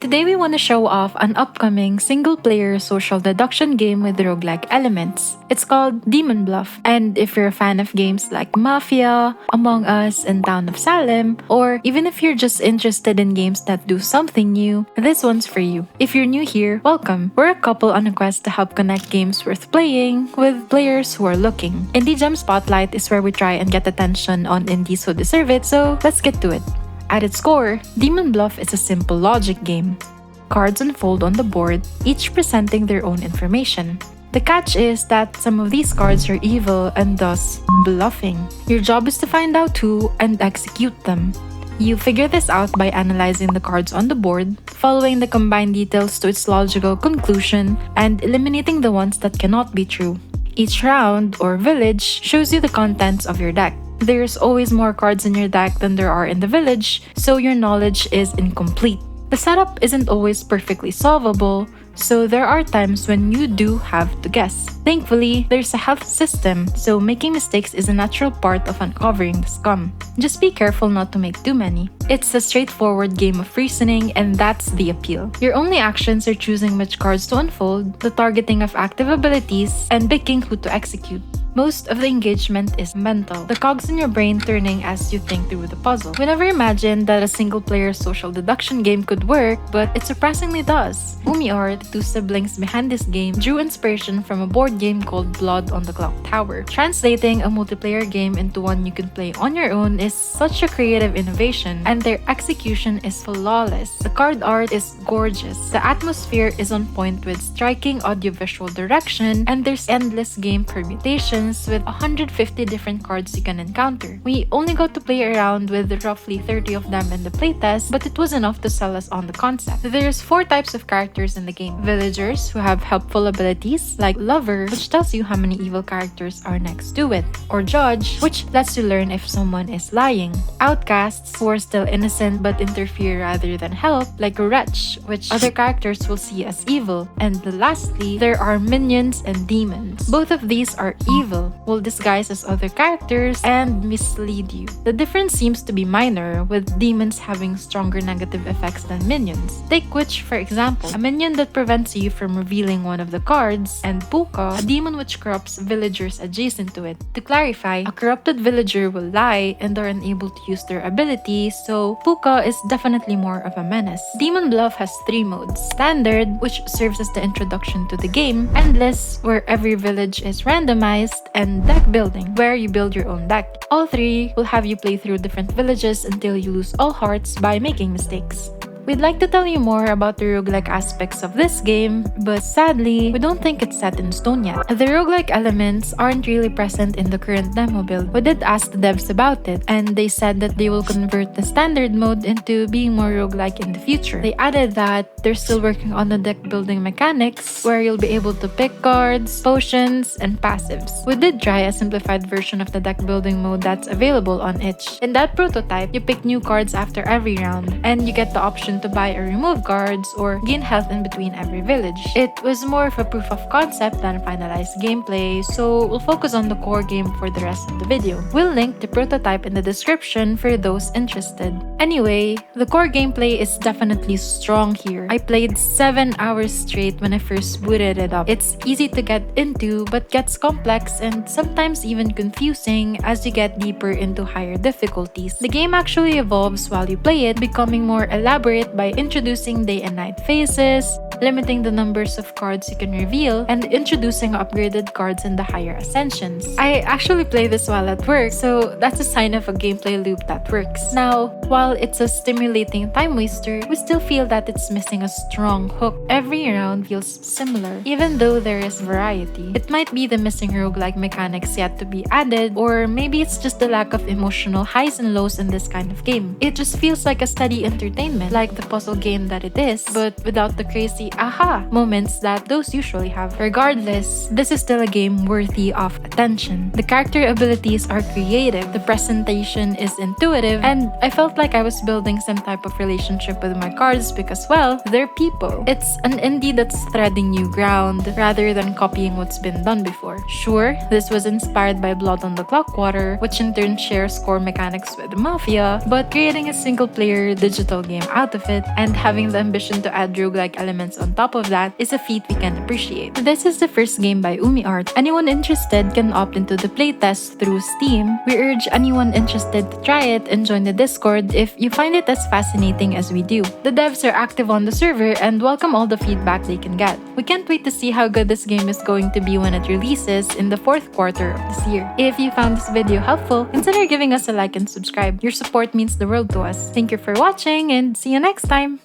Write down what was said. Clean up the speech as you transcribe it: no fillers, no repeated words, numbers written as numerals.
Today we want to show off an upcoming single-player social deduction game with roguelike elements. It's called Demon Bluff, and if you're a fan of games like Mafia, Among Us, and Town of Salem, or even if you're just interested in games that do something new, this one's for you. If you're new here, welcome. We're a couple on a quest to help connect games worth playing with players who are looking. Indie Gem Spotlight is where we try and get attention on indies who deserve it, so let's get to it. At its core, Demon Bluff is a simple logic game. Cards unfold on the board, each presenting their own information. The catch is that some of these cards are evil and thus bluffing. Your job is to find out who and execute them. You figure this out by analyzing the cards on the board, following the combined details to its logical conclusion, and eliminating the ones that cannot be true. Each round, or village, shows you the contents of your deck. There's always more cards in your deck than there are in the village, so your knowledge is incomplete. The setup isn't always perfectly solvable, so there are times when you do have to guess. Thankfully, there's a health system, so making mistakes is a natural part of uncovering the scum. Just be careful not to make too many. It's a straightforward game of reasoning, and that's the appeal. Your only actions are choosing which cards to unfold, the targeting of active abilities, and picking who to execute. Most of the engagement is mental, the cogs in your brain turning as you think through the puzzle. We never imagined that a single-player social deduction game could work, but it surprisingly does. Umior, the two siblings behind this game, drew inspiration from a board game called Blood on the Clock Tower. Translating a multiplayer game into one you can play on your own is such a creative innovation, and their execution is flawless. The card art is gorgeous, the atmosphere is on point with striking audiovisual direction, and there's endless game permutations with 150 different cards you can encounter. We only got to play around with roughly 30 of them in the playtest, but it was enough to sell us on the concept. There's 4 types of characters in the game. Villagers, who have helpful abilities, like Lover, which tells you how many evil characters are next to it, or Judge, which lets you learn if someone is lying. Outcasts, who are still innocent but interfere rather than help, like a Wretch, which other characters will see as evil. And lastly, there are Minions and Demons. Both of these are evil, will disguise as other characters and mislead you. The difference seems to be minor, with demons having stronger negative effects than minions. Take Witch for example, a minion that prevents you from revealing one of the cards, and Puka, a demon which corrupts villagers adjacent to it. To clarify, a corrupted villager will lie and are unable to use their abilities, so Puka is definitely more of a menace. Demon Bluff has 3 modes. Standard, which serves as the introduction to the game, Endless, where every village is randomized, and Deck Building, where you build your own deck. All 3 will have you play through different villages until you lose all hearts by making mistakes. We'd like to tell you more about the roguelike aspects of this game, but sadly, we don't think it's set in stone yet. The roguelike elements aren't really present in the current demo build. We did ask the devs about it, and they said that they will convert the standard mode into being more roguelike in the future. They added that they're still working on the deck building mechanics, where you'll be able to pick cards, potions, and passives. We did try a simplified version of the deck building mode that's available on itch. In that prototype, you pick new cards after every round, and you get the option to buy or remove guards or gain health in between every village. It was more of a proof of concept than finalized gameplay, so we'll focus on the core game for the rest of the video. We'll link the prototype in the description for those interested. Anyway, the core gameplay is definitely strong here. I played 7 hours straight when I first booted it up. It's easy to get into, but gets complex and sometimes even confusing as you get deeper into higher difficulties. The game actually evolves while you play it, becoming more elaborate by introducing day and night phases, limiting the numbers of cards you can reveal, and introducing upgraded cards in the higher ascensions. I actually play this while at work, so that's a sign of a gameplay loop that works. Now, while it's a stimulating time waster, we still feel that it's missing a strong hook. Every round feels similar, even though there is variety. It might be the missing roguelike mechanics yet to be added, or maybe it's just the lack of emotional highs and lows in this kind of game. It just feels like a steady entertainment, like the puzzle game that it is, but without the crazy the aha moments that those usually have. Regardless, this is still a game worthy of attention. The character abilities are creative, the presentation is intuitive, and I felt like I was building some type of relationship with my cards because, well, they're people. It's an indie that's treading new ground rather than copying what's been done before. Sure, this was inspired by Blood on the Clockwater, which in turn shares core mechanics with Mafia, but creating a single-player digital game out of it and having the ambition to add roguelike elements on top of that is a feat we can appreciate. This is the first game by Umi Art. Anyone interested can opt into the playtest through Steam. We urge anyone interested to try it and join the Discord if you find it as fascinating as we do. The devs are active on the server and welcome all the feedback they can get. We can't wait to see how good this game is going to be when it releases in the fourth quarter of this year. If you found this video helpful, consider giving us a like and subscribe. Your support means the world to us. Thank you for watching and see you next time!